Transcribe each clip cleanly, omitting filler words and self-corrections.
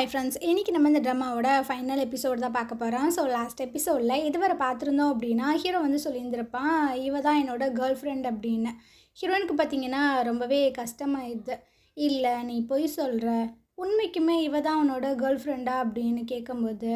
Hi friends, இன்றைக்கி நம்ம இந்த ட்ராமாவோட ஃபைனல் எபிசோடு தான் பார்க்க போகிறோம். ஸோ லாஸ்ட் எபிசோடில் இதுவரை பார்த்துருந்தோம் அப்படின்னா ஹீரோ வந்து சொல்லியிருந்திருப்பான், இவ தான் என்னோட கேர்ள் ஃப்ரெண்ட் அப்படின்னு. ஹீரோயினுக்கு பார்த்தீங்கன்னா ரொம்பவே கஷ்டமாயிடுது. இல்லை நீ பொய் சொல்கிற, உண்மைக்குமே இவ தான் உன்னோட கேர்ள் ஃப்ரெண்டா அப்படின்னு கேட்கும்போது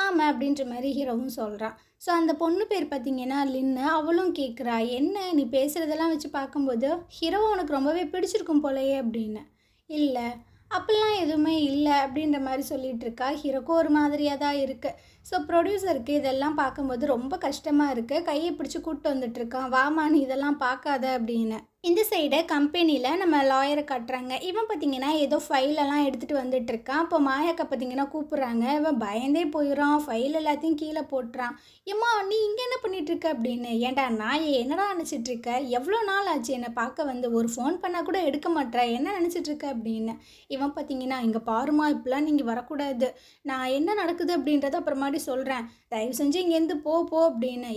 ஆமாம் அப்படின்ற மாதிரி ஹீரோவும் சொல்கிறான். ஸோ அந்த பொண்ணு பேர் பார்த்தீங்கன்னா லின்னு. அவளும் கேட்குறா, என்ன நீ பேசுகிறதெல்லாம் வச்சு பார்க்கும்போது ஹீரோவை உனக்கு ரொம்பவே பிடிச்சிருக்கும் போலையே அப்படின்னு. இல்லை அப்படிலாம் எதுவுமே இல்லை அப்படின்ற மாதிரி சொல்லிகிட்டு இருக்கா. ஹீரோக்கும் ஒரு மாதிரியாக தான் இருக்குது. ஸோ ப்ரொடியூசருக்கு இதெல்லாம் பார்க்கும்போது ரொம்ப கஷ்டமாக இருக்குது. கையை பிடிச்சி கூப்பிட்டு வந்துட்டுருக்கான், வாமா நீ இதெல்லாம் பார்க்காத அப்படின்னு. இந்த சைடு கம்பெனியில் நம்ம லாயரை காட்டுறாங்க. இவன் பார்த்திங்கன்னா ஏதோ ஃபைலெல்லாம் எடுத்துகிட்டு வந்துட்டுருக்கான். அப்போ மாயாக்கா பார்த்திங்கன்னா கூப்பிட்றாங்க. இவன் பயந்தே போயிடறான், ஃபைல் எல்லாத்தையும் கீழே போட்டுறான். ஏம்மா நீ இங்கே என்ன பண்ணிகிட்ருக்க அப்படின்னு. ஏன்டா நான் என்னடா நினச்சிட்ருக்க, எவ்வளோ நாள் ஆச்சு என்னை பார்க்க வந்து, ஒரு ஃபோன் பண்ணால் கூட எடுக்க மாட்டேற, என்ன நினச்சிட்ருக்க அப்படின்னு. இவன் பார்த்திங்கன்னா இங்கே பாருமா இப்பெல்லாம் நீங்கள் வரக்கூடாது, நான் என்ன நடக்குது அப்படின்றத அப்புறமாடி சொல்கிறேன், தயவு செஞ்சு இங்கேருந்து போ அப்படின்னு.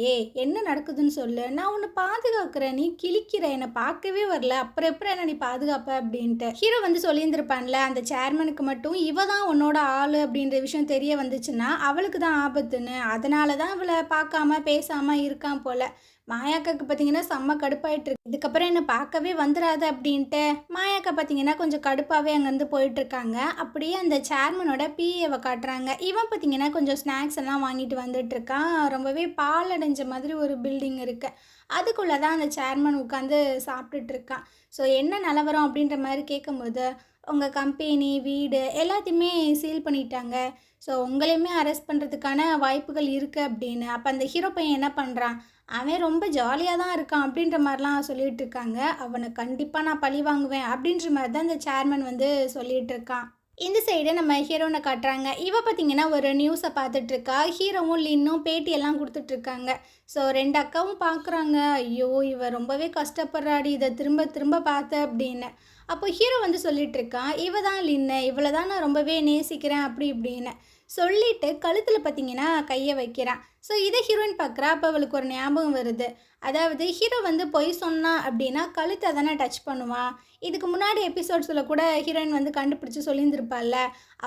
என்ன நடக்குதுன்னு சொல்லு, நான் உன்னை பாதுகாக்கிறேன், நீ கிழிக்கிற, என்னை பார்க்கவே வரல, அப்புறம் எப்படி என்ன நீ பாதுகாப்ப அப்படின்ட்டு. ஹீரோ வந்து சொல்லியிருந்திருப்பான்ல, அந்த சேர்மனுக்கு மட்டும் இவ தான் உன்னோட ஆள் அப்படின்ற விஷயம் தெரிய வந்துச்சுன்னா அவளுக்கு தான் ஆபத்துன்னு, அதனால தான் அவளை பார்க்காம பேசாமல் இருக்கான் போல். மாயாக்காக்கு பார்த்தீங்கன்னா செம்ம கடுப்பாயிட்டு இருக்கு. இதுக்கப்புறம் என்ன பார்க்கவே வந்துடாது அப்படின்ட்டு மாயாக்கா பார்த்தீங்கன்னா கொஞ்சம் கடுப்பாகவே அங்கேருந்து போயிட்டுருக்காங்க. அப்படியே அந்த சேர்மனோட பிஏவை காட்டுறாங்க. இவன் பார்த்தீங்கன்னா கொஞ்சம் ஸ்நாக்ஸ் எல்லாம் வாங்கிட்டு வந்துட்டுருக்கான். ரொம்பவே பால் அடைஞ்ச மாதிரி ஒரு பில்டிங் இருக்குது. அதுக்குள்ளே தான் அந்த சேர்மன் உட்காந்து சாப்பிட்டுட்ருக்கான். ஸோ என்ன நிலவரம் அப்படின்ற மாதிரி கேட்கும்போது, உங்கள் கம்பெனி வீடு எல்லாத்தையுமே சீல் பண்ணிட்டாங்க, ஸோ உங்களையுமே அரெஸ்ட் பண்ணுறதுக்கான வாய்ப்புகள் இருக்குது அப்படின்னு. அப்போ அந்த ஹீரோ பையன் என்ன பண்ணுறான், அவன் ரொம்ப ஜாலியாக தான் இருக்கான் அப்படின்ற மாதிரிலாம் சொல்லிகிட்டு இருக்காங்க. அவனை கண்டிப்பாக நான் பழி வாங்குவேன் அப்படின்ற மாதிரி தான் இந்த சேர்மன் வந்து சொல்லிகிட்டு இருக்கான். இந்த சைடு நம்ம ஹீரோனை காட்டுறாங்க. இவ பார்த்தீங்கன்னா ஒரு நியூஸை பார்த்துட்ருக்கா. ஹீரோவும் லின்னும் பேட்டியெல்லாம் கொடுத்துட்ருக்காங்க. ஸோ 2 அக்காவும் பார்க்குறாங்க, ஐயோ இவ ரொம்பவே கஷ்டப்படுறாடி, இதை திரும்ப திரும்ப பார்த்த அப்படின்னு. அப்போ ஹீரோ வந்து சொல்லிட்டு இருக்கான், இவ தான் லின்னு, இவளை தான் நான் ரொம்பவே நேசிக்கிறேன் அப்படி இப்படின்னு சொல்லிட்டு கழுத்தில் பார்த்தீங்கன்னா கையை வைக்கிறான். ஸோ இதை ஹீரோயின் பார்க்குறா. அப்போ அவளுக்கு ஒரு ஞாபகம் வருது. அதாவது ஹீரோ வந்து பொய் சொன்னா அப்படின்னா கழுத்தை தானே டச் பண்ணுவான். இதுக்கு முன்னாடி எபிசோட்ஸில் கூட ஹீரோயின் வந்து கண்டுபிடிச்சி சொல்லியிருந்திருப்பாள்ல.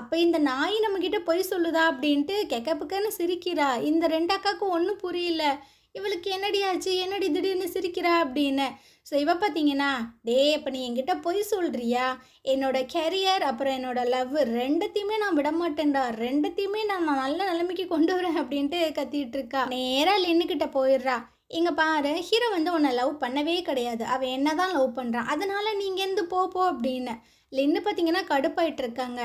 அப்போ இந்த நாய் நம்மக்கிட்ட பொய் சொல்லுதா அப்படின்ட்டு கெக்கப்புக்கன்னு சிரிக்கிறா. இந்த 2 அக்காவுக்கும் ஒன்றும் புரியல, இவளுக்கு என்னடி ஆச்சு, என்னடி திடீர்னு சிரிக்கிறா அப்படின்னு. ஸோ இவ பார்த்தீங்கன்னா, அப்போ நீ என்கிட்ட பொய் சொல்கிறியா, என்னோட கெரியர் அப்புறம் என்னோட லவ் ரெண்டத்தையுமே நான் விட மாட்டேன்டா, ரெண்டத்தையுமே நான் நல்ல நிலைமைக்கு கொண்டு வரேன் அப்படின்ட்டு கத்திட்டு இருக்கா. நேராக லின்னுக்கிட்ட போயிடுறா. இங்கே பாரு, ஹீரோ வந்து உன்னை லவ் பண்ணவே கிடையாது, அவன் என்ன தான் லவ் பண்ணுறான், அதனால் நீங்கள் எந்த போ அப்படின்னு. லின்னு பார்த்தீங்கன்னா கடுப்பாயிட்டு இருக்காங்க.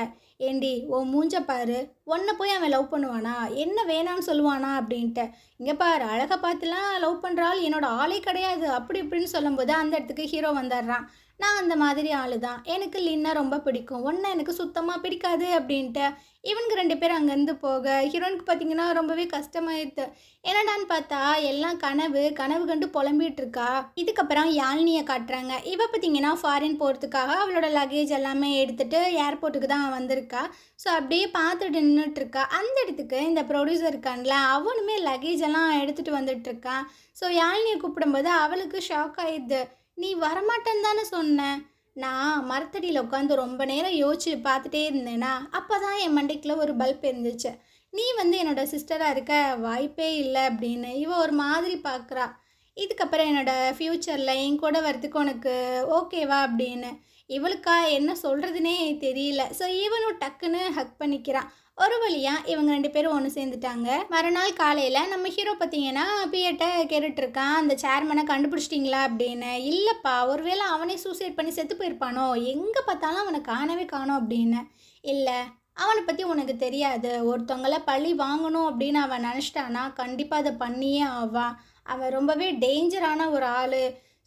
ஏண்டி உன் மூஞ்ச பாரு, உன்னை போய் அவன் லவ் பண்ணுவானா, என்ன வேணான்னு சொல்லுவானா அப்படின்ட்டு. இங்கே பாரு, அழகை பார்த்துலாம் லவ் பண்ணுறாள், என்னோட ஆளே கிடையாது அப்படி இப்படின்னு சொல்லும்போது அந்த இடத்துக்கு ஹீரோ வந்துடுறான். நான் அந்த மாதிரி ஆள் தான், எனக்கு லின்னா ரொம்ப பிடிக்கும், ஒன்றை எனக்கு சுத்தமாக பிடிக்காது அப்படின்ட்டு. இவனுக்கு 2 பேர் அங்கேருந்து போக ஹீரோனுக்கு பார்த்தீங்கன்னா ரொம்பவே கஷ்டமாயிடுது. என்னடான்னு பார்த்தா எல்லாம் கனவு கனவு கண்டு புலம்பிகிட்டு இருக்கா. இதுக்கப்புறம் யாழ்னியை காட்டுறாங்க. இவ பார்த்தீங்கன்னா ஃபாரின் போகிறதுக்காக அவளோட லக்கேஜ் எல்லாமே எடுத்துகிட்டு ஏர்போர்ட்டுக்கு தான் வந்திருக்கா. ஸோ அப்படியே பார்த்துட்டு நின்றுட்டுருக்கா. அந்த இடத்துக்கு இந்த ப்ரொடியூசர் இருக்கான்ல, அவனுமே லக்கேஜ் எல்லாம் எடுத்துகிட்டு வந்துட்டுருக்கான். ஸோ யாழ்னியை கூப்பிடும்போது அவளுக்கு ஷாக் ஆயிடுது. நீ வரமாட்டேன்னு தானே சொன்னேன், நான் மரத்தடியில் உட்காந்து ரொம்ப நேரம் யோசிச்சு பார்த்துட்டே இருந்தேனா, அப்போ தான் என் மண்டைக்குள்ள ஒரு பல்ப் இருந்துச்சு, நீ வந்து என்னோடய சிஸ்டராக இருக்க வாய்ப்பே இல்லை அப்படின்னு. இவ ஒரு மாதிரி பார்க்குறா. இதுக்கப்புறம் என்னோடய ஃப்யூச்சரில் என் கூட வரத்துக்கு உனக்கு ஓகேவா அப்படின்னு. இவளுக்கா என்ன சொல்கிறதுனே தெரியல. ஸோ இவனும் டக்குன்னு ஹக் பண்ணிக்கிறான். ஒரு வழியாக இவங்க 2 பேரும் ஒன்று சேர்ந்துட்டாங்க. மறுநாள் காலையில் நம்ம ஹீரோ பார்த்தீங்கன்னா பிஏட்ட கேட்டுட்ருக்கான், அந்த சேர்மனை கண்டுபிடிச்சிட்டிங்களா அப்படின்னு. இல்லைப்பா, ஒருவேளை அவனே சூசைட் பண்ணி செத்து போயிருப்பானோ, எங்கே பார்த்தாலும் அவனை காணவே காணோம் அப்படின்னு. இல்லை, அவனை பற்றி உனக்கு தெரியாது, ஒருத்தவங்கள பழி வாங்கணும் அப்படின்னு அவன் நினச்சிட்டானா கண்டிப்பாக அதை பண்ணியே ஆவான். அவன் ரொம்பவே டேஞ்சரான ஒரு ஆள்.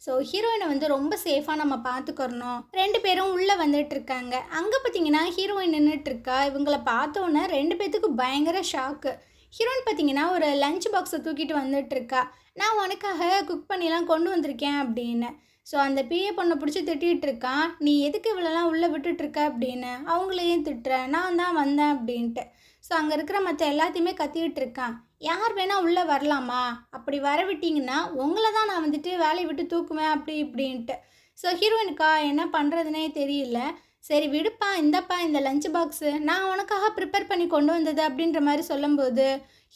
ஸோ ஹீரோயினை வந்து ரொம்ப சேஃபாக நம்ம பார்த்துக்கிறணும். 2 பேரும் உள்ளே வந்துட்டுருக்காங்க. அங்கே பார்த்தீங்கன்னா ஹீரோயின் நின்றுட்டுருக்கா. இவங்களை பார்த்தோன்னே 2 பேர்த்துக்கும் பயங்கர ஷாக்கு. ஹீரோயின் பார்த்தீங்கன்னா ஒரு லஞ்ச் பாக்ஸை தூக்கிட்டு வந்துட்டுருக்கா. நான் உனக்காக குக் பண்ணிலாம் கொண்டு வந்திருக்கேன் அப்படின்னு. ஸோ அந்த பிஏ பொண்ணை பிடிச்சி திட்டிகிட்டு இருக்கான், நீ எதுக்கு இவ்வளோலாம் உள்ளே விட்டுட்ருக்க அப்படின்னு. அவங்களையும் திட்டுறேன், நான் தான் வந்தேன் அப்படின்ட்டு. ஸோ அங்கே இருக்கிற மற்ற எல்லாத்தையுமே கத்திக்கிட்டு இருக்கான். யார் வேணால் உள்ளே வரலாமா, அப்படி வர விட்டிங்கன்னா உங்களை தான் நான் வந்துட்டு வேலையை விட்டு தூக்குவேன் அப்படி இப்படின்ட்டு. ஸோ ஹீரோயினுக்கா என்ன பண்ணுறதுனே தெரியல. சரி விடுப்பா, இந்தாப்பா இந்த லஞ்ச் பாக்ஸு நான் உனக்காக ப்ரிப்பேர் பண்ணி கொண்டு வந்தது அப்படின்ற மாதிரி சொல்லும்போது,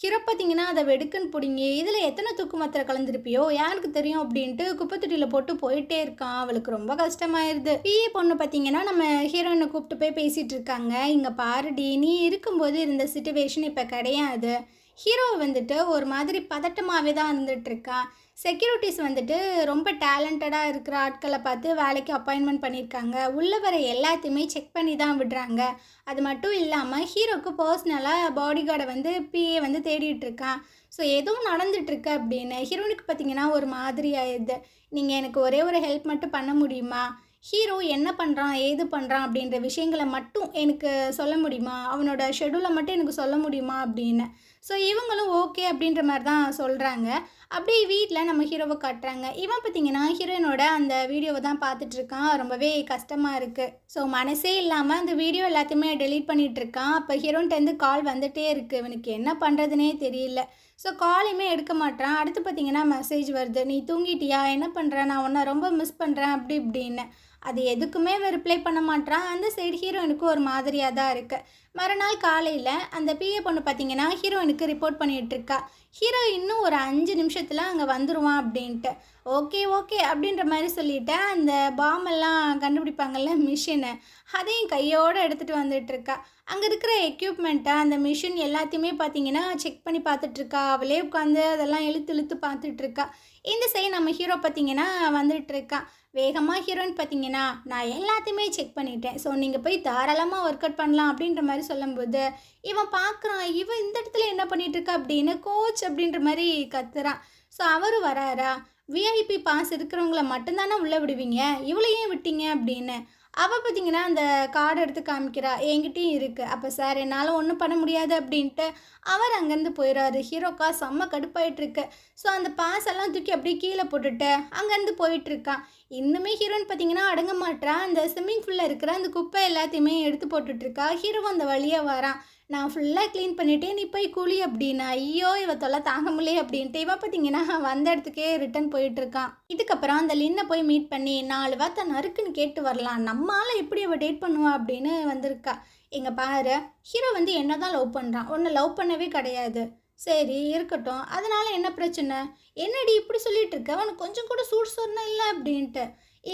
ஹீரோ பார்த்தீங்கன்னா அதை வெடுக்குன்னு பிடுங்கி, இதில் எத்தனை தூக்கு மாத்திரை கலந்துருப்பியோ யாருக்கு தெரியும் அப்படின்ட்டு குப்பை தொட்டியில் போட்டு போயிட்டே இருக்கான். அவளுக்கு ரொம்ப கஷ்டமாயிருது. பிஏ பொண்ணு பார்த்தீங்கன்னா நம்ம ஹீரோயினை கூப்பிட்டு போய் பேசிகிட்டு இருக்காங்க. இங்கே பாருடி, நீ இருக்கும்போது இருந்த சிச்சுவேஷன் இப்போ கிடையாது. ஹீரோ வந்துட்டு ஒரு மாதிரி பதட்டமாகவே தான் இருந்துகிட்ருக்கான். செக்யூரிட்டிஸ் வந்துட்டு ரொம்ப டேலண்டடாக இருக்கிற ஆட்களை பார்த்து வேலைக்கு அப்பாயின்மெண்ட் பண்ணியிருக்காங்க. உள்ளே வர எல்லாத்தையுமே செக் பண்ணி தான் விடுறாங்க. அது மட்டும் இல்லாமல் ஹீரோக்கு பர்சனலாக பாடி கார்டை வந்து பிஏ வந்து தேடிட்டு இருக்கான். ஸோ எதுவும் நடந்துகிட்ருக்கு அப்படின்னு ஹீரோனுக்கு பார்த்தீங்கன்னா ஒரு மாதிரி ஆயிடுது. நீங்கள் எனக்கு ஒரே ஒரு ஹெல்ப் மட்டும் பண்ண முடியுமா? ஹீரோ என்ன பண்ணுறான் ஏது பண்ணுறான் அப்படின்ற விஷயங்களை மட்டும் எனக்கு சொல்ல முடியுமா? அவனோட ஷெடியூலை மட்டும் எனக்கு சொல்ல முடியுமா அப்படின்னு. ஸோ இவங்களும் ஓகே அப்படின்ற மாதிரி தான் சொல்கிறாங்க. அப்படியே வீட்டில் நம்ம ஹீரோவை காட்டுறாங்க. இவன் பார்த்திங்கன்னா ஹீரோயினோட அந்த வீடியோவை தான் பார்த்துட்ருக்கான். ரொம்பவே கஷ்டமாக இருக்குது. ஸோ மனசே இல்லாமல் அந்த வீடியோ எல்லாத்தையுமே டெலீட் பண்ணிகிட்ருக்கான். அப்போ ஹீரோன்ட்டேருந்து கால் வந்துகிட்டே இருக்குது. இவனுக்கு என்ன பண்ணுறதுனே தெரியல. ஸோ காலையுமே எடுக்க மாட்டான். அடுத்து பார்த்திங்கன்னா மெசேஜ் வருது, நீ தூங்கிட்டியா, என்ன பண்ணுற, நான் உன்னை ரொம்ப மிஸ் பண்ணுறேன் அப்படி இப்படின்னு. அது எதுக்குமே ரிப்ளை பண்ண மாட்டான். அந்த சைடு ஹீரோயினுக்கு ஒரு மாதிரியாக தான் இருக்குது. மறுநாள் காலையில் அந்த பிஏ பொண்ணு பார்த்திங்கன்னா ஹீரோயினுக்கு ரிப்போர்ட் பண்ணிகிட்ருக்கா. ஹீரோ இன்னும் ஒரு 5 நிமிஷத்தில் அங்கே வந்துடுவான் அப்படின்ட்டு. ஓகே ஓகே அப்படின்ற மாதிரி சொல்லிவிட்டு அந்த பாம்பெல்லாம் கண்டுபிடிப்பாங்கள்ல மிஷினை, அதையும் கையோடு எடுத்துகிட்டு வந்துட்டுருக்கா. அங்கே இருக்கிற எக்யூப்மெண்ட்டை அந்த மிஷின் எல்லாத்தையுமே பார்த்திங்கன்னா செக் பண்ணி பார்த்துட்ருக்கா. அவளே உட்காந்து அதெல்லாம் இழுத்து இழுத்து பார்த்துட்ருக்கா. இந்த சைடு நம்ம ஹீரோ பார்த்திங்கன்னா வந்துட்டுருக்கான். வேகமாக ஹீரோயின் பார்த்தீங்கன்னா, நான் எல்லாத்தையுமே செக் பண்ணிட்டேன். ஸோ நீங்கள் போய் தாராளமாக ஒர்க் அவுட் பண்ணலாம் அப்படின்ற மாதிரி சொல்லும்போது, இவன் பார்க்குறான், இவன் இந்த இடத்துல என்ன பண்ணிகிட்ருக்கா அப்படின்னு கோச் அப்படின்ற மாதிரி கத்துறான். ஸோ அவர் வராரா, விஐபி பாஸ் இருக்கிறவங்கள மட்டும்தானே உள்ளே விடுவீங்க, இவளையும் விட்டீங்க அப்படின்னு. அவள் பார்த்தீங்கன்னா அந்த கார்டு எடுத்து காமிக்கிறா, என்கிட்டையும் இருக்குது. அப்போ சார் என்னால் ஒன்றும் பண்ண முடியாது அப்படின்ட்டு அவர் அங்கேருந்து போயிடாரு. ஹீரோக்கா செம்ம கடுப்பாயிட்ருக்கு. ஸோ அந்த பாஸ் எல்லாம் தூக்கி அப்படியே கீழே போட்டுட்டு அங்கேருந்து போயிட்டுருக்கான். இன்னுமே ஹீரோயின் பார்த்தீங்கன்னா அடங்க மாட்டா. அந்த ஸ்விம்மிங் ஃபுல்லில் இருக்கிற அந்த குப்பை எல்லாத்தையுமே எடுத்து போட்டுட்ருக்கா. ஹீரோ அந்த வழியாக வரான். நான் ஃபுல்லாக க்ளீன் பண்ணிவிட்டேன், நீ போய் குழி அப்படின்னு. ஐயோ இவ தொல்லை தாங்க முடியல அப்படின்ட்டு இவன் பார்த்தீங்கன்னா வந்த இடத்துக்கே ரிட்டன் போயிட்டுருக்கான். இதுக்கப்புறம் அந்த லின்னை போய் மீட் பண்ணி 4 வார்த்தை நறுக்குன்னு கேட்டு வரலாம், நம்மளால் எப்படி அவள் டேட் பண்ணுவா அப்படின்னு வந்திருக்கா. எங்க பாரு, ஹீரோ வந்து என்ன தான் லவ் பண்ணுறான், உன்னை லவ் பண்ணவே கிடையாது. சரி இருக்கட்டும், அதனால் என்ன பிரச்சனை, என்னடி இப்படி சொல்லிட்டு இருக்க, அவனுக்கு கொஞ்சம் கூட சூட் சொன்ன இல்லை அப்படின்ட்டு.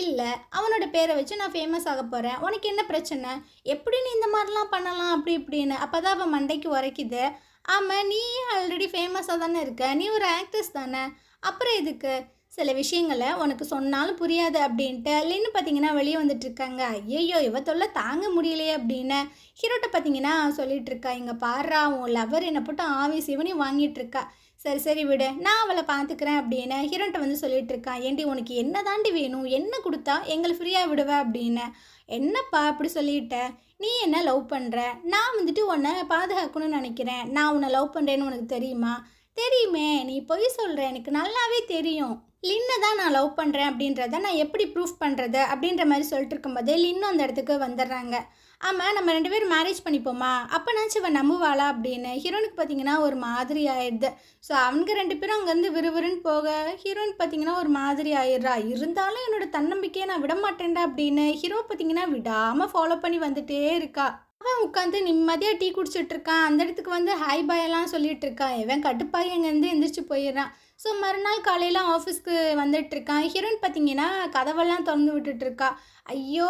இல்லை, அவனோட பேரை வச்சு நான் ஃபேமஸ் ஆக போகிறேன், உனக்கு என்ன பிரச்சனை, எப்படி நீ இந்த மாதிரிலாம் பண்ணலாம் அப்படி இப்படின்னு. அப்போ தான் அவன் மண்டைக்கு உரைக்குது. ஆமாம், நீ ஆல்ரெடி ஃபேமஸாக தானே இருக்க, நீ ஒரு ஆக்ட்ரஸ் தானே, அப்புறம் எதுக்கு சில விஷயங்களை உனக்கு சொன்னாலும் புரியாது அப்படின்ட்டு லின்னு பார்த்தீங்கன்னா வெளியே வந்துட்டுருக்காங்க. ஐயோ இவ தொல்லை தாங்க முடியலையே அப்படின்னு ஹீரோட்ட பார்த்தீங்கன்னா சொல்லிட்டு இருக்கா. இங்கே பாடுறா, உன் லவர் என்னை போட்டு ஆவி சிவனையும் வாங்கிட்டு இருக்கா. சரி சரி விடு, நான் அவளை பார்த்துக்கிறேன் அப்படின்னு ஹீரோன்ட்ட வந்து சொல்லிட்டு இருக்கான். ஏண்டி உனக்கு என்ன தாண்டி வேணும், என்ன கொடுத்தா எங்களை ஃப்ரீயாக விடுவேன் அப்படின்னு. என்னப்பா அப்படி சொல்லிட்ட, நீ என்ன லவ் பண்ணுற, நான் வந்துட்டு உன்னை பாதுகாக்கணும்னு நினைக்கிறேன், நான் உன்னை லவ் பண்ணுறேன்னு உனக்கு தெரியுமா? தெரியுமே, நீ பொய் சொல்கிற, எனக்கு நல்லாவே தெரியும். லின்னை தான் நான் லவ் பண்ணுறேன் அப்படின்றத நான் எப்படி ப்ரூஃப் பண்ணுறது அப்படின்ற மாதிரி சொல்லிட்டு இருக்கும்போதே லின்னும் அந்த இடத்துக்கு வந்துடுறாங்க. ஆமாம், நம்ம 2 பேரும் மேரேஜ் பண்ணிப்போமா, அப்போனாச்சும் இவன் நம்புவாளா அப்படின்னு ஹீரோனுக்கு பார்த்தீங்கன்னா ஒரு மாதிரி ஆயிடுது. ஸோ அவங்க 2 பேரும் அங்கேருந்து விறுவிறுன்னு போக ஹீரோயின் பார்த்தீங்கன்னா ஒரு மாதிரி ஆயிடுறா. இருந்தாலும் என்னோட தன்னம்பிக்கையை நான் விட மாட்டேன்டா அப்படின்னு ஹீரோ பார்த்தீங்கன்னா விடாமல் ஃபாலோ பண்ணி வந்துட்டே இருக்கா. அவன் உட்காந்து நிம்மதியாக டீ குடிச்சிட்டு இருக்கான். அந்த இடத்துக்கு வந்து ஹாய் பாய் எல்லாம் சொல்லிட்டு இருக்கான். இவன் கட்டுப்பாய் அங்கேருந்து எந்திரிச்சு போயிடுறான். ஸோ மறுநாள் காலையில் ஆஃபீஸ்க்கு வந்துட்டுருக்கான். ஹீரோயின் பார்த்தீங்கன்னா கதவெல்லாம் திறந்து விட்டுட்ருக்கா. ஐயோ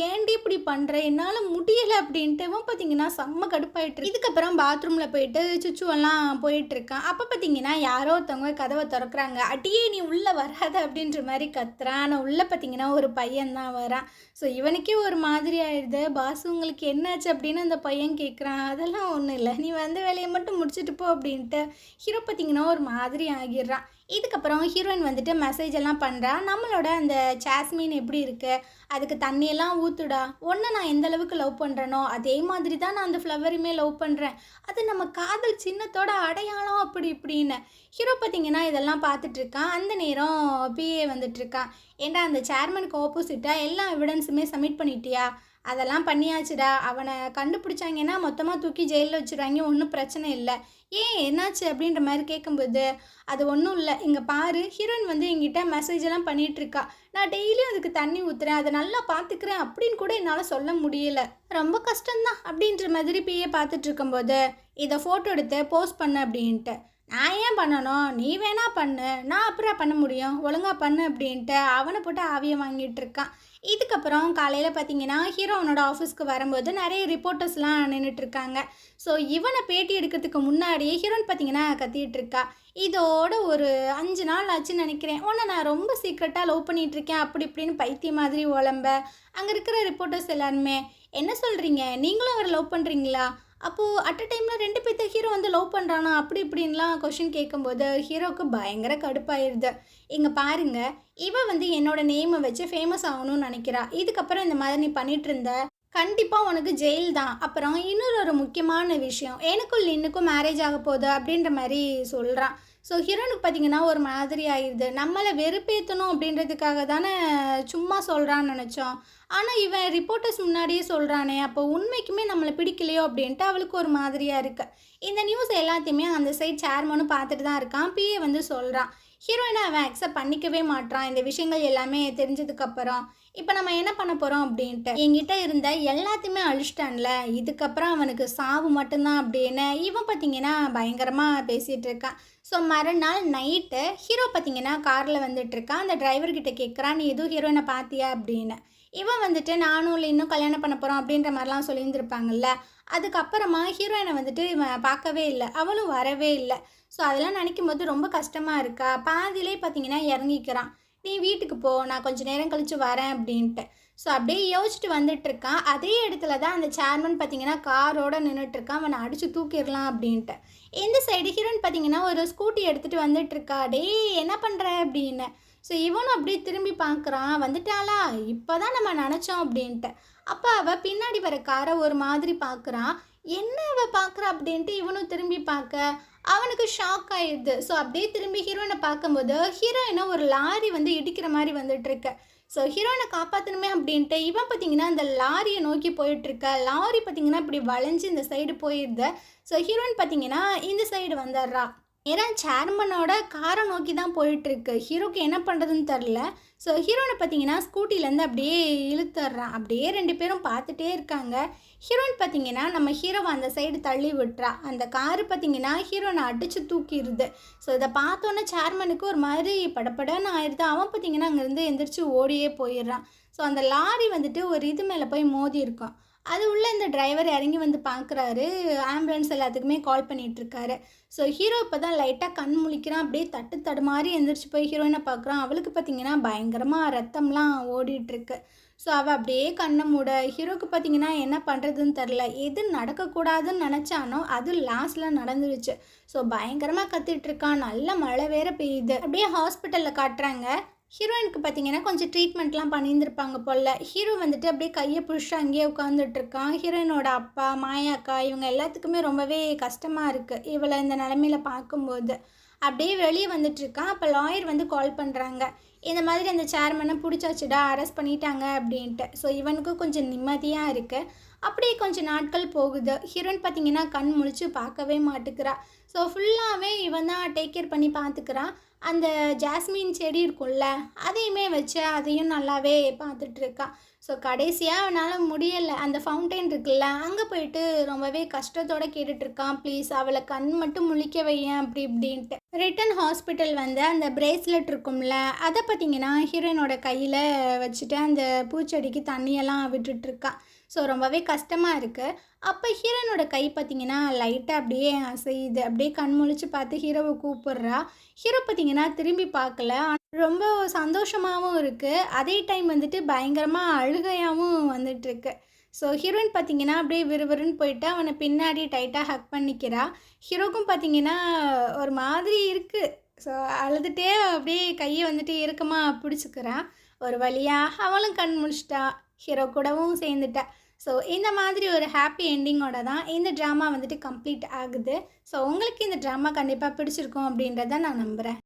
ஏண்டி இப்படி பண்ணுற, என்னால் முடியலை அப்படின்ட்டு இவன் பார்த்தீங்கன்னா செம்ம கடுப்பாயிட்டு. இதுக்கப்புறம் பாத்ரூமில் போயிட்டு சுச்சுவெல்லாம் போயிட்டுருக்கான். அப்போ பார்த்தீங்கன்னா யாரோ ஒருத்தவங்க கதவை திறக்கிறாங்க. அடியே நீ உள்ளே வராத அப்படின்ற மாதிரி கத்துறான். ஆனால் உள்ளே பார்த்தீங்கன்னா ஒரு பையன்தான் வரான். ஸோ இவனுக்கே ஒரு மாதிரி ஆயிடுது. பாஸ் உங்களுக்கு என்னாச்சு அப்படின்னு அந்த பையன் கேட்குறான். அதெல்லாம் ஒன்றும் இல்லை, நீ வந்து வேலையை மட்டும் முடிச்சுட்டு போ அப்படின்ட்டு ஹீரோ பார்த்தீங்கன்னா ஒரு மாதிரி ஆகிடுறான். இதுக்கப்புறம் ஹீரோயின் வந்துட்டு மெசேஜ் எல்லாம் பண்ணுறா. நம்மளோட அந்த ஜாஸ்மின் எப்படி இருக்குது, அதுக்கு தண்ணியெல்லாம் ஊற்றுடா, ஒன்று நான் எந்த அளவுக்கு லவ் பண்ணுறேனோ அதே மாதிரி தான் நான் அந்த ஃப்ளவரையுமே லவ் பண்ணுறேன், அது நம்ம காதல் சின்னத்தோட அடையாளம் அப்படி இப்படின்னு. ஹீரோ பார்த்தீங்கன்னா இதெல்லாம் பார்த்துட்ருக்கான். அந்த நேரம் பிஏ வந்துட்டுருக்கான். ஏன்டா அந்த சேர்மனுக்கு ஆப்போசிட்டாக எல்லா எவிடன்ஸுமே சப்மிட் பண்ணிட்டியா, அதெல்லாம் பண்ணியாச்சுடா. அவன கண்டுபிடிச்சாங்கன்னா மொத்தமாக தூக்கி ஜெயிலில் வச்சுருவாங்க. ஒன்றும் பிரச்சனை இல்லை. ஏன் என்னாச்சு அப்படின்ற மாதிரி கேட்கும்போது, அது ஒன்றும் இல்லை. இங்கே பாரு, ஹீரோயின் வந்து என்கிட்ட மெசேஜ் எல்லாம் பண்ணிகிட்ருக்கா. நான் டெய்லியும் அதுக்கு தண்ணி ஊற்றுறேன், அதை நல்லா பார்த்துக்கிறேன் அப்படின்னு கூட என்னால் சொல்ல முடியல. ரொம்ப கஷ்டம்தான் அப்படின்ற மாதிரி பிஏ பார்த்துட்டு இருக்கும்போது, இதை ஃபோட்டோ எடுத்து போஸ்ட் பண்ணு அப்படின்ட்டு. நான் ஏன் பண்ணணும், நீ வேணா பண்ணு, நான் அப்புறம் பண்ண முடியும், ஒழுங்காக பண்ணு அப்படின்ட்டு அவனை போட்டு ஆவியை வாங்கிட்டு இருக்கான். இதுக்கப்புறம் காலையில் பார்த்தீங்கன்னா ஹீரோ அவனோட ஆஃபீஸ்க்கு வரும்போது நிறைய ரிப்போர்ட்டர்ஸ்லாம் நின்றுட்டுருக்காங்க. ஸோ இவனை பேட்டி எடுக்கிறதுக்கு முன்னாடியே ஹீரோயின் பார்த்தீங்கன்னா கத்திட்டு இருக்கா. இதோட ஒரு 5 நாள் ஆச்சுன்னு நினைக்கிறேன். உன்னை நான் ரொம்ப சீக்ரெட்டாக லவ் பண்ணிகிட்ருக்கேன் அப்படி இப்படின்னு பைத்தியம் மாதிரி உழம்ப. அங்கே இருக்கிற ரிப்போர்ட்டர்ஸ் எல்லாருமே, என்ன சொல்கிறீங்க, நீங்களும் அவரை லவ் பண்ணுறீங்களா? அப்போது அட் அ டைமில் 2 பேர்த்த ஹீரோ வந்து லவ் பண்ணுறானா அப்படி இப்படின்லாம் கொஷின் கேட்கும்போது ஹீரோவுக்கு பயங்கர கடுப்பாயிருது. இங்கே பாருங்க, இவ வந்து என்னோட நேமை வச்சு ஃபேமஸ் ஆகணும்னு நினைக்கிறா. இதுக்கப்புறம் இந்த மாதிரி நீ பண்ணிட்டு இருந்த, கண்டிப்பாக உனக்கு ஜெயில் தான். அப்புறம் இன்னொரு முக்கியமான விஷயம், எனக்கும் லின்னுக்கும் மேரேஜ் ஆக போகுது அப்படின்ற மாதிரி சொல்கிறான். ஸோ ஹீரோனுக்கு பார்த்தீங்கன்னா ஒரு மாதிரி ஆயிடுது. நம்மளை வெறுப்பேற்றணும் அப்படின்றதுக்காக தானே சும்மா சொல்கிறான்னு நினச்சோம். ஆனால் இவன் ரிப்போர்ட்டர்ஸ் முன்னாடியே சொல்கிறானே, அப்போ உண்மைக்குமே நம்மளை பிடிக்கலையோ அப்படின்ட்டு அவளுக்கு ஒரு மாதிரியாக இருக்குது. இந்த நியூஸ் எல்லாத்தையுமே அந்த சைட் சேர்மனும் பார்த்துட்டு தான் இருக்கான். பிஏ வந்து சொல்கிறான், ஹீரோயினை அவன் அக்செப்ட் பண்ணிக்கவே மாட்டான் இந்த விஷயங்கள் எல்லாமே தெரிஞ்சதுக்கப்புறம். இப்போ நம்ம என்ன பண்ண போகிறோம் அப்படின்ட்டு, என்கிட்ட இருந்த எல்லாத்தையுமே அழிச்சிட்டான்ல, இதுக்கப்புறம் அவனுக்கு சாவு மட்டும்தான் அப்படின்னு இவன் பார்த்தீங்கன்னா பயங்கரமாக பேசிகிட்டு இருக்கான். ஸோ மறுநாள் நைட்டு ஹீரோ பார்த்தீங்கன்னா காரில் வந்துட்டுருக்கான். அந்த டிரைவர்கிட்ட கேட்குறான், நீ எதுவும் ஹீரோயினை பார்த்தியா அப்படின்னு. இவன் வந்துட்டு நானும் இல்லை இன்னும் கல்யாணம் பண்ண போகிறோம் அப்படின்ற மாதிரிலாம் சொல்லியிருந்துருப்பாங்கல்ல. அதுக்கப்புறமா ஹீரோயினை வந்துட்டு இவன் பார்க்கவே இல்லை, அவளும் வரவே இல்லை. ஸோ அதெல்லாம் நினைக்கும் போது ரொம்ப கஷ்டமாக இருக்கா. பாதியிலே பார்த்தீங்கன்னா இறங்கிக்கிறான். நீ வீட்டுக்கு போ, நான் கொஞ்சம் நேரம் கழித்து வரேன் அப்படின்ட்டு. ஸோ அப்படியே யோசிச்சுட்டு வந்துட்டுருக்கான். அதே இடத்துல தான் அந்த சேர்மன் பார்த்தீங்கன்னா காரோடு நின்றுட்டுருக்கான். அவனை அடித்து தூக்கிடலாம் அப்படின்ட்டு. இந்த சைடு ஹீரோயின் பார்த்தீங்கன்னா ஒரு ஸ்கூட்டி எடுத்துகிட்டு வந்துட்டுருக்கா. டேய் என்ன பண்ணுற அப்படின்னு. ஸோ இவனும் அப்படியே திரும்பி பார்க்குறான், வந்துட்டாளா, இப்போ தான் நம்ம நினச்சோம் அப்படின்ட்டு. அப்போ அவள் பின்னாடி வர காரை ஒரு மாதிரி பார்க்குறான். என்ன அவள் பார்க்குறா அப்படின்ட்டு இவனும் திரும்பி பார்க்க அவனுக்கு ஷாக் ஆயிடுது. ஸோ அப்படியே திரும்பி ஹீரோயினை பார்க்கும்போது ஹீரோயினை ஒரு லாரி வந்து இடிக்கிற மாதிரி வந்துட்டுருக்கு. ஸோ ஹீரோயினை காப்பாற்றணுமே அப்படின்ட்டு இவன் பார்த்தீங்கன்னா அந்த லாரியை நோக்கி போயிட்டுருக்க. லாரி பார்த்தீங்கன்னா இப்படி வளைஞ்சு இந்த சைடு போயிடுது. ஸோ ஹீரோயின் பார்த்தீங்கன்னா இந்த சைடு வந்துடுறா. ஏன்னா சேர்மனோட காரை நோக்கி தான் போயிட்டுருக்கு. ஹீரோக்கு என்ன பண்ணுறதுன்னு தெரில. ஸோ ஹீரோனை பார்த்தீங்கன்னா ஸ்கூட்டிலேருந்து அப்படியே இழுத்துட்றான். அப்படியே 2 பேரும் பார்த்துட்டே இருக்காங்க. ஹீரோயின் பார்த்தீங்கன்னா நம்ம ஹீரோவை அந்த சைடு தள்ளி விட்டுறா. அந்த காரு பார்த்தீங்கன்னா ஹீரோனை அடித்து தூக்கிடுது. ஸோ இதை பார்த்தோன்னே சேர்மனுக்கு ஒரு மாதிரி படப்படன்னு ஆயிடுது. அவன் பார்த்தீங்கன்னா அங்கேருந்து எந்திரிச்சு ஓடியே போயிடுறான். ஸோ அந்த லாரி வந்துட்டு ஒரு இது மேலே போய் மோதி இருக்கும். அது உள்ள இந்த டிரைவர் இறங்கி வந்து பார்க்குறாரு. ஆம்புலன்ஸ் எல்லாத்துக்குமே கால் பண்ணிகிட்ருக்காரு. ஸோ ஹீரோ இப்போ தான் லைட்டாக கண் முழிக்கிறான். அப்படியே தடுமாறி எந்திரிச்சு போய் ஹீரோயினை பார்க்குறான். அவளுக்கு பார்த்தீங்கன்னா பயங்கரமாக ரத்தம்லாம் ஓடிட்டுருக்கு. ஸோ அவள் அப்படியே கண்ணை மூட. ஹீரோக்கு பார்த்தீங்கன்னா என்ன பண்ணுறதுன்னு தெரில. எது நடக்கக்கூடாதுன்னு நினச்சானோ அது லாஸ்ட்டில் நடந்துருச்சு. ஸோ பயங்கரமாக கத்திகிட்ருக்கான். நல்ல மழை வேற பெய்யுது. அப்படியே ஹாஸ்பிட்டலில் காட்டுறாங்க. ஹீரோயினுக்கு பார்த்தீங்கன்னா கொஞ்சம் ட்ரீட்மெண்ட்லாம் பண்ணியிருந்திருப்பாங்க போல். ஹீரோ வந்துட்டு அப்படியே கையை பிடிச்சி அங்கேயே உட்காந்துட்ருக்கான். ஹீரோயினோட அப்பா, மாயாக்கா இவங்க எல்லாத்துக்குமே ரொம்பவே கஷ்டமாக இருக்குது இவளை இந்த நிலமையில பார்க்கும்போது. அப்படியே வெளியே வந்துட்டுருக்கான். அப்போ லாயர் வந்து கால் பண்ணுறாங்க, இந்த மாதிரி அந்த சேர்மனை பிடிச்சாச்சுடா, அரெஸ்ட் பண்ணிட்டாங்க அப்படின்ட்டு. ஸோ இவனுக்கும் கொஞ்சம் நிம்மதியாக இருக்குது. அப்படியே கொஞ்சம் நாட்கள் போகுது. ஹீரோயின் பார்த்தீங்கன்னா கண் முழிச்சு பார்க்கவே மாட்டுக்கிறா. ஸோ ஃபுல்லாகவே இவன் தான் டேக் கேர் பண்ணி பார்த்துக்கிறான். அந்த ஜாஸ்மின் செடி இருக்கும்ல, அதையுமே வச்சு அதையும் நல்லாவே பார்த்துட்ருக்கான். ஸோ கடைசியாக அவனால் முடியலை. அந்த ஃபவுண்டைன் இருக்குல்ல, அங்கே போயிட்டு ரொம்பவே கஷ்டத்தோடு கேட்டுட்ருக்கான், ப்ளீஸ் அவளை கண் மட்டும் முழிக்க வையேன் அப்படி இப்படின்ட்டு. ரிட்டன் ஹாஸ்பிட்டல் வந்து அந்த பிரேஸ்லெட் இருக்கும்ல, அதை பார்த்தீங்கன்னா ஹீரோயினோட கையில் வச்சுட்டு அந்த பூச்செடிக்கு தண்ணியெல்லாம் விட்டுட்ருக்கான். ஸோ ரொம்பவே கஷ்டமாக இருக்குது. அப்போ ஹீரோயினோட கை பார்த்தீங்கன்னா லைட்டாக அப்படியே அசையுது. அப்படியே கண் முழிச்சு பார்த்து ஹீரோவை கூப்பிட்றா. ஹீரோ பார்த்தீங்கன்னா திரும்பி பார்க்கல. ரொம்ப சந்தோஷமாகவும் இருக்குது. அதே டைம் வந்துட்டு பயங்கரமாக அழுகையாகவும் வந்துட்டுருக்கு. ஸோ ஹீரோயின் பார்த்தீங்கன்னா அப்படியே விறுவிறுன்னு போயிட்டு அவனை பின்னாடி டைட்டாக ஹக் பண்ணிக்கிறா. ஹீரோக்கும் பார்த்தீங்கன்னா ஒரு மாதிரி இருக்குது. ஸோ அழுதுகிட்டே அப்படியே கையை வந்துட்டு இறுக்கமாக பிடிச்சிக்கிறான். ஒரு வழியாக அவளும் கண் முழிச்சிட்டா. ஹீரோ கூடவும் சேர்ந்துட்டா. ஸோ இந்த மாதிரி ஒரு ஹாப்பி எண்டிங்கோட தான் இந்த ட்ராமா வந்துட்டு கம்ப்ளீட் ஆகுது. ஸோ உங்களுக்கு இந்த ட்ராமா கண்டிப்பாக பிடிச்சிருக்கும் அப்படின்றத நான் நம்புகிறேன்.